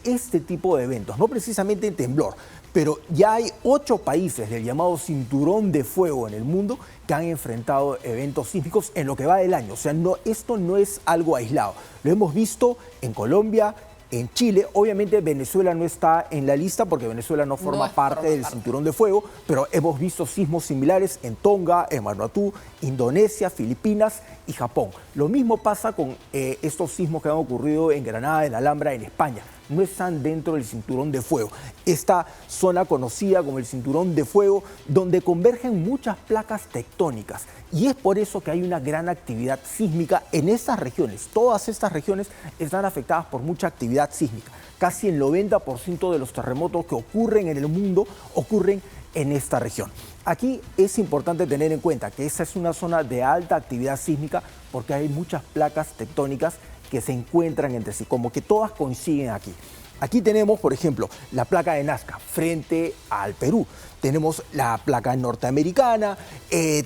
este tipo de eventos, no precisamente el temblor, pero ya hay 8 países del llamado cinturón de fuego en el mundo que han enfrentado eventos sísmicos en lo que va del año. O sea, esto no es algo aislado. Lo hemos visto en Colombia, en Chile. Obviamente Venezuela no está en la lista porque Venezuela no forma parte del cinturón de fuego, pero hemos visto sismos similares en Tonga, en Vanuatu, Indonesia, Filipinas y Japón. Lo mismo pasa con estos sismos que han ocurrido en Granada, en Alhambra, en España. No están dentro del cinturón de fuego. Esta zona conocida como el cinturón de fuego, donde convergen muchas placas tectónicas. Y es por eso que hay una gran actividad sísmica en estas regiones. Todas estas regiones están afectadas por mucha actividad sísmica. Casi el 90% de los terremotos que ocurren en el mundo ocurren en esta región. Aquí es importante tener en cuenta que esta es una zona de alta actividad sísmica porque hay muchas placas tectónicas que se encuentran entre sí, como que todas coinciden aquí. Aquí tenemos, por ejemplo, la placa de Nazca frente al Perú. Tenemos la placa norteamericana,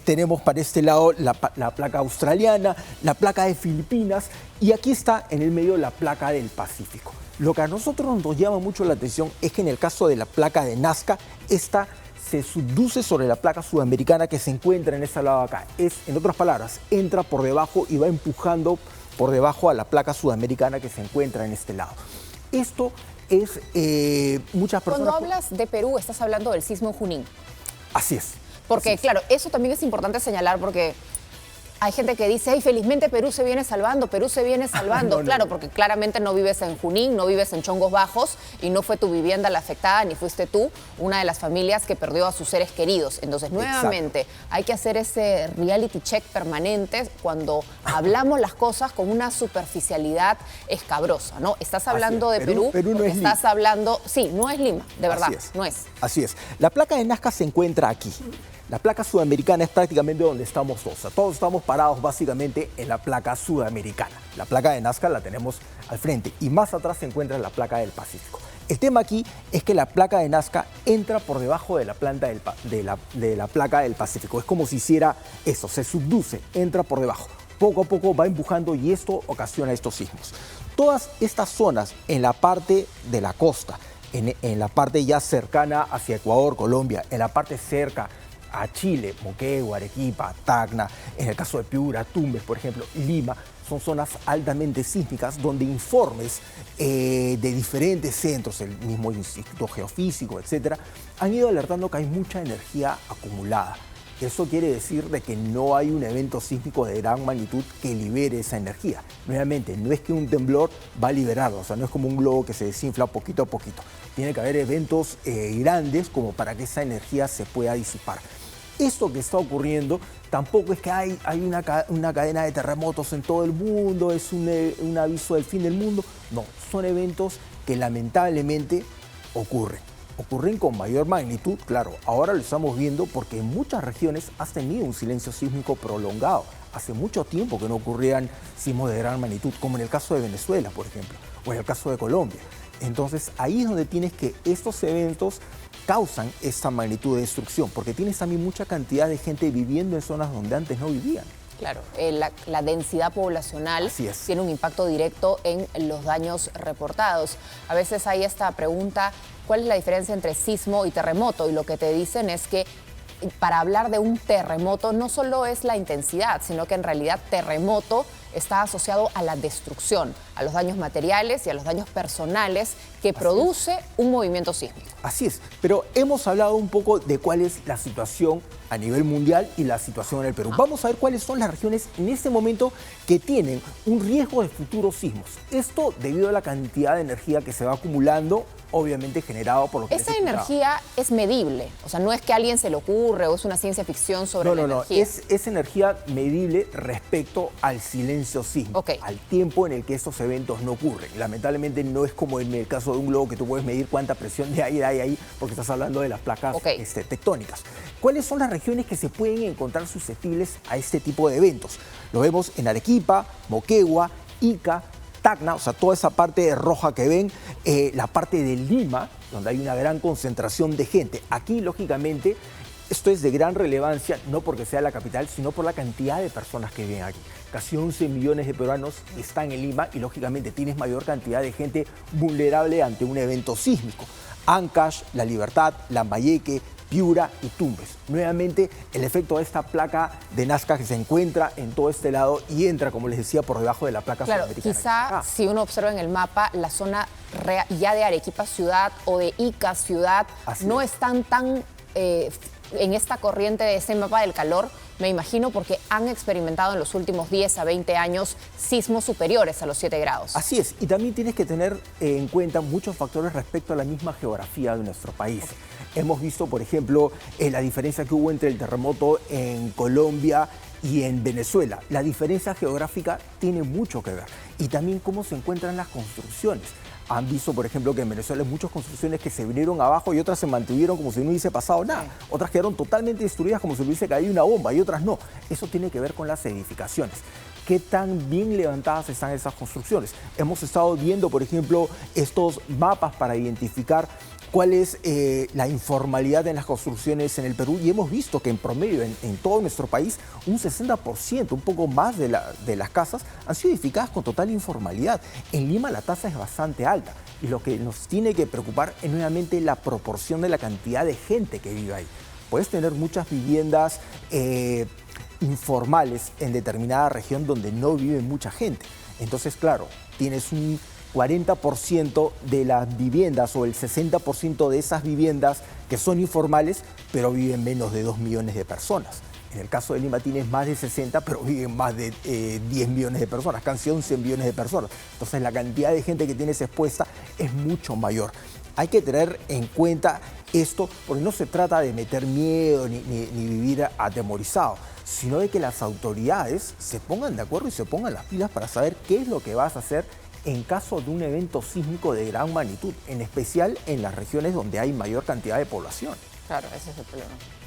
tenemos para este lado la placa australiana, la placa de Filipinas y aquí está en el medio la placa del Pacífico. Lo que a nosotros nos llama mucho la atención es que en el caso de la placa de Nazca, esta se subduce sobre la placa sudamericana que se encuentra en este lado de acá. En otras palabras, entra por debajo y va empujando por debajo a la placa sudamericana que se encuentra en este lado. Esto es muchas personas... Cuando hablas de Perú, estás hablando del sismo en Junín. Así es. Porque, claro, eso también es importante señalar porque hay gente que dice, ay, felizmente Perú se viene salvando, Perú se viene salvando. Claro, porque claramente no vives en Junín, no vives en Chongos Bajos y no fue tu vivienda la afectada, ni fuiste tú una de las familias que perdió a sus seres queridos. Entonces, nuevamente, hay que hacer ese reality check permanente cuando hablamos las cosas con una superficialidad escabrosa, ¿no? Estás hablando de Perú no es estás Lima. hablando... Sí, no es Lima, de verdad, no es. Así es. La placa de Nazca se encuentra aquí. La placa sudamericana es prácticamente donde estamos todos. O sea, todos estamos parados básicamente en la placa sudamericana. La placa de Nazca la tenemos al frente y más atrás se encuentra la placa del Pacífico. El tema aquí es que la placa de Nazca entra por debajo de la placa del Pacífico. Es como si hiciera eso, se subduce, entra por debajo. Poco a poco va empujando y esto ocasiona estos sismos. Todas estas zonas en la parte de la costa, en la parte ya cercana hacia Ecuador, Colombia, en la parte cerca a Chile, Moquegua, Arequipa, Tacna, en el caso de Piura, Tumbes, por ejemplo, Lima, son zonas altamente sísmicas donde informes de diferentes centros, el mismo Instituto Geofísico, etcétera, han ido alertando que hay mucha energía acumulada. Eso quiere decir de que no hay un evento sísmico de gran magnitud que libere esa energía. Nuevamente, no es que un temblor va a liberarlo, o sea, no es como un globo que se desinfla poquito a poquito. Tiene que haber eventos grandes como para que esa energía se pueda disipar. Esto que está ocurriendo tampoco es que hay una cadena de terremotos en todo el mundo, es un aviso del fin del mundo. No, son eventos que lamentablemente ocurren. Ocurren con mayor magnitud, claro, ahora lo estamos viendo porque en muchas regiones has tenido un silencio sísmico prolongado. Hace mucho tiempo que no ocurrían sismos de gran magnitud, como en el caso de Venezuela, por ejemplo, o en el caso de Colombia. Entonces, ahí es donde tienes que estos eventos causan esta magnitud de destrucción, porque tienes también mucha cantidad de gente viviendo en zonas donde antes no vivían. Claro, la densidad poblacional tiene un impacto directo en los daños reportados. A veces hay esta pregunta, ¿cuál es la diferencia entre sismo y terremoto? Y lo que te dicen es que para hablar de un terremoto no solo es la intensidad, sino que en realidad terremoto está asociado a la destrucción, a los daños materiales y a los daños personales que produce un movimiento sísmico. Así es, pero hemos hablado un poco de cuál es la situación a nivel mundial y la situación en el Perú. Vamos a ver cuáles son las regiones en este momento que tienen un riesgo de futuros sismos. Esto debido a la cantidad de energía que se va acumulando, obviamente generado por lo que esa energía es medible, o sea, no es que a alguien se le ocurre o es una ciencia ficción sobre la energía. No, es energía medible respecto al silencio sísmico, al tiempo en el que estos eventos no ocurren. Lamentablemente no es como en el caso de un globo que tú puedes medir cuánta presión de aire hay ahí porque estás hablando de las placas tectónicas. ¿Cuáles son las regiones que se pueden encontrar susceptibles a este tipo de eventos? Lo vemos en Arequipa, Moquegua, Ica, Tacna, o sea, toda esa parte roja que ven, la parte de Lima, donde hay una gran concentración de gente. Aquí, lógicamente, esto es de gran relevancia, no porque sea la capital, sino por la cantidad de personas que viven aquí. Casi 11 millones de peruanos están en Lima y lógicamente tienes mayor cantidad de gente vulnerable ante un evento sísmico. Ancash, La Libertad, Lambayeque, Piura y Tumbes. Nuevamente, el efecto de esta placa de Nazca que se encuentra en todo este lado y entra, como les decía, por debajo de la placa sudamericana. Quizá si uno observa en el mapa, la zona ya de Arequipa ciudad o de Ica ciudad no están tan en esta corriente de ese mapa del calor, me imagino, porque han experimentado en los últimos 10 a 20 años sismos superiores a los 7 grados. Así es, y también tienes que tener en cuenta muchos factores respecto a la misma geografía de nuestro país. Hemos visto, por ejemplo, la diferencia que hubo entre el terremoto en Colombia y en Venezuela. La diferencia geográfica tiene mucho que ver. Y también cómo se encuentran las construcciones. Han visto, por ejemplo, que en Venezuela hay muchas construcciones que se vinieron abajo y otras se mantuvieron como si no hubiese pasado nada. Otras quedaron totalmente destruidas como si hubiese caído una bomba y otras no. Eso tiene que ver con las edificaciones. ¿Qué tan bien levantadas están esas construcciones? Hemos estado viendo, por ejemplo, estos mapas para identificar cuál es la informalidad en las construcciones en el Perú y hemos visto que en promedio en todo nuestro país un 60%, un poco más de las casas han sido edificadas con total informalidad. En Lima la tasa es bastante alta y lo que nos tiene que preocupar es nuevamente la proporción de la cantidad de gente que vive ahí. Puedes tener muchas viviendas informales en determinada región donde no vive mucha gente. Entonces, claro, tienes un 40% de las viviendas o el 60% de esas viviendas que son informales, pero viven menos de 2 millones de personas. En el caso de Lima tienes más de 60, pero viven más de 10 millones de personas, casi 11 millones de personas. Entonces la cantidad de gente que tienes expuesta es mucho mayor. Hay que tener en cuenta esto porque no se trata de meter miedo ni vivir atemorizado, sino de que las autoridades se pongan de acuerdo y se pongan las pilas para saber qué es lo que vas a hacer en caso de un evento sísmico de gran magnitud, en especial en las regiones donde hay mayor cantidad de población. Claro, ese es el problema.